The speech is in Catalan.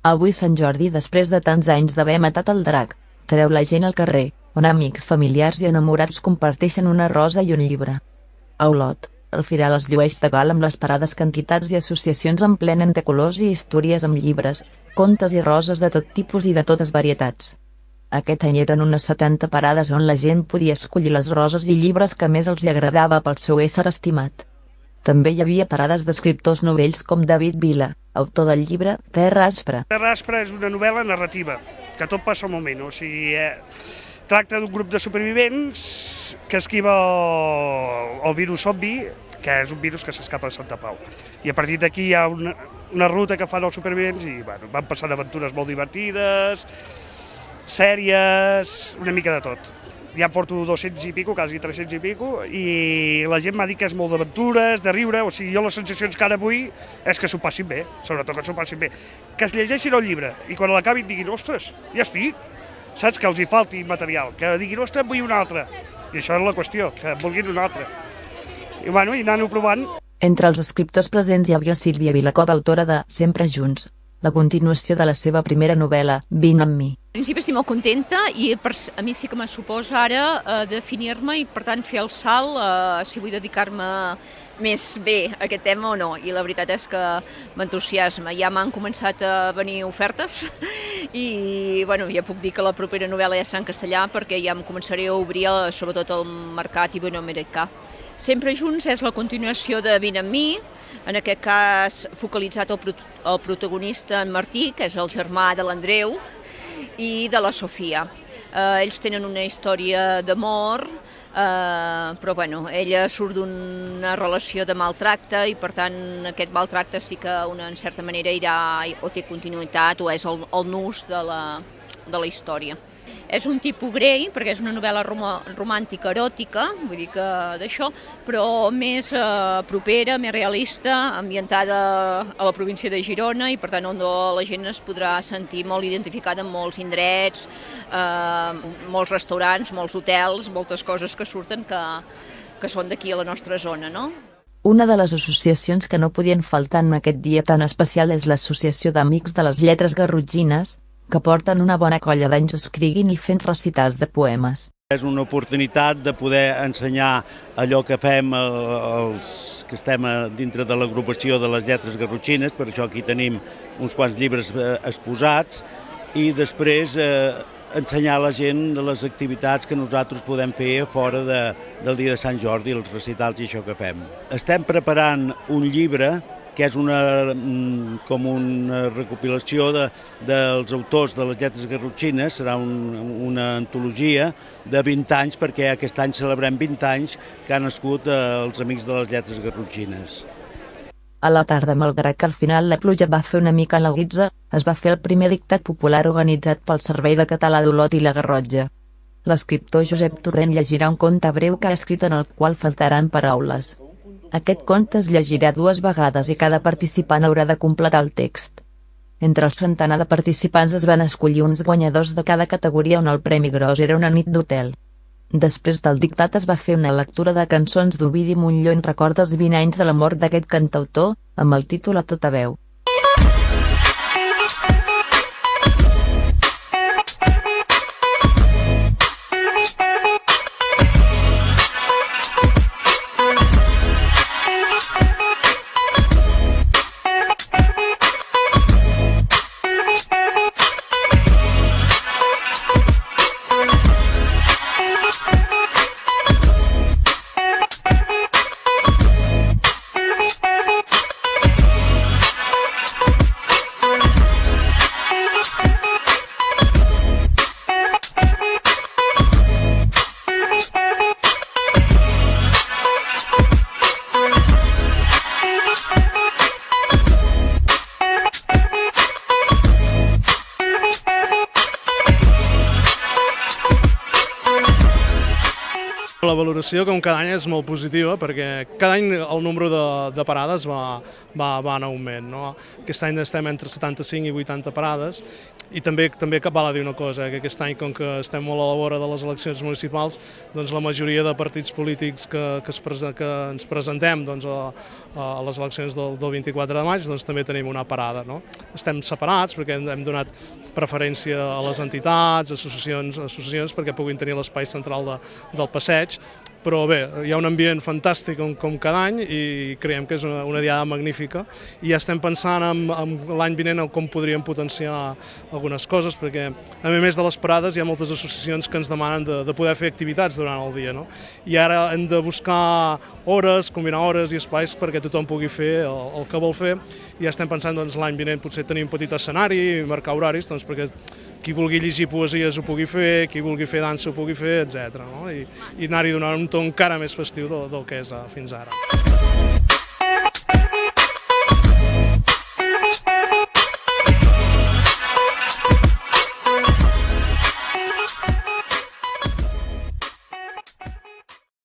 Avui Sant Jordi, després de tants anys d'haver matat el drac, treu la gent al carrer, on amics, familiars i enamorats comparteixen una rosa i un llibre. A Olot, el firal es llueix de gal amb les parades que entitats i associacions emplenen de colors i històries amb llibres, contes i roses de tot tipus i de totes varietats. Aquest any eren unes 70 parades on la gent podia escollir les roses i llibres que més els agradava pel seu ésser estimat. També hi havia parades d'escriptors novells com David Vila, autor del llibre Terra Aspra. Terra Aspra és una novel·la narrativa, que tot passa al moment, o sigui, tracta d'un grup de supervivents que esquiva el virus zombi, que és un virus que s'escapa de Santa Pau. I a partir d'aquí hi ha una ruta que fan els supervivents i van passant aventures molt divertides, sèries, una mica de tot. Ja porto 200 i pico, quasi 300 i pico, i la gent m'ha dit que és molt d'aventures, de riure, o sigui, jo les sensacions que ara vull és que s'ho passin bé, sobretot que s'ho passin bé. Que es llegeixin el llibre i quan l'acabin diguin, ostres, ja estic, saps, que els hi falti material, que diguin, ostres, vull un altre. I això és la qüestió, que en vulguin un altre. I bueno, i anant-ho provant. Entre els escriptors presents hi havia Sílvia Vilacova, autora de Sempre Junts, la continuació de la seva primera novel·la, Vine amb mi. Al principi estic molt contenta i a mi sí que me suposa ara definir-me i per tant fer el salt si vull dedicar-me més bé a aquest tema o no, i la veritat és que m'entusiasma. Ja m'han començat a venir ofertes i bueno, ja puc dir que la propera novel·la ja està en castellà perquè ja em començaré a obrir sobretot al mercat iberoamericà. Sempre Junts és la continuació de Vine amb mi, en aquest cas focalitzat al protagonista en Martí, que és el germà de l'Andreu, i de la Sofia. Ells tenen una història d'amor, però bueno, ella surt d'una relació de maltracte i per tant aquest maltracte sí que en certa manera irà o té continuïtat o és el nus de la història. És un tipus grey, perquè és una novel·la romàntica eròtica, vull dir que d'això, però més propera, més realista, ambientada a la província de Girona i per tant on la gent es podrà sentir molt identificada amb molts indrets, molts restaurants, molts hotels, moltes coses que surten que són d'aquí a la nostra zona, no? Una de les associacions que no podien faltar en aquest dia tan especial és l'Associació d'Amics de les Lletres Garrotxines, que porten una bona colla d'anys escrivint i fent recitals de poemes. És una oportunitat de poder ensenyar allò que fem els que estem dintre de l'agrupació de les Lletres Garrotxines, per això aquí tenim uns quants llibres exposats, i després ensenyar a la gent les activitats que nosaltres podem fer fora del dia de Sant Jordi, els recitals i això que fem. Estem preparant un llibre que és com una recopilació dels autors de les Lletres Garrotxines, serà una antologia de 20 anys, perquè aquest any celebrem 20 anys que han nascut els Amics de les Lletres Garrotxines. A la tarda, malgrat que al final la pluja va fer una mica la guitza, es va fer el primer dictat popular organitzat pel Servei de Català d'Olot i la Garrotxa. L'escriptor Josep Torrent llegirà un conte breu que ha escrit en el qual faltaran paraules. Aquest conte es llegirà 2 vegades i cada participant haurà de completar el text. Entre el centenar de participants es van escollir uns guanyadors de cada categoria on el premi gros era una nit d'hotel. Després del dictat es va fer una lectura de cançons d'Ovidi Montllor en record dels 20 anys de la mort d'aquest cantautor, amb el títol A tota veu. La valoració, com cada any, és molt positiva perquè cada any el nombre de parades va en augment. No? Aquest any estem entre 75 i 80 parades I també val a dir una cosa, que aquest any, com que estem molt a la vora de les eleccions municipals, doncs la majoria de partits polítics que ens presentem a les eleccions del 24 de maig doncs també tenim una parada. No? Estem separats perquè hem donat preferència a les entitats, associacions perquè puguin tenir l'espai central del passeig, però bé, hi ha un ambient fantàstic com cada any i creiem que és una diada magnífica i ja estem pensant en l'any vinent com podríem potenciar algunes coses, perquè a més de les parades hi ha moltes associacions que ens demanen de poder fer activitats durant el dia, no? I ara hem de buscar hores, combinar hores i espais perquè tothom pugui fer el que vol fer i ja estem pensant l'any vinent potser tenir un petit escenari, marcar horaris, perquè qui vulgui llegir poesies ho pugui fer, qui vulgui fer dansa ho pugui fer, etc. No? I anar-hi donant un to encara més festiu del que és fins ara.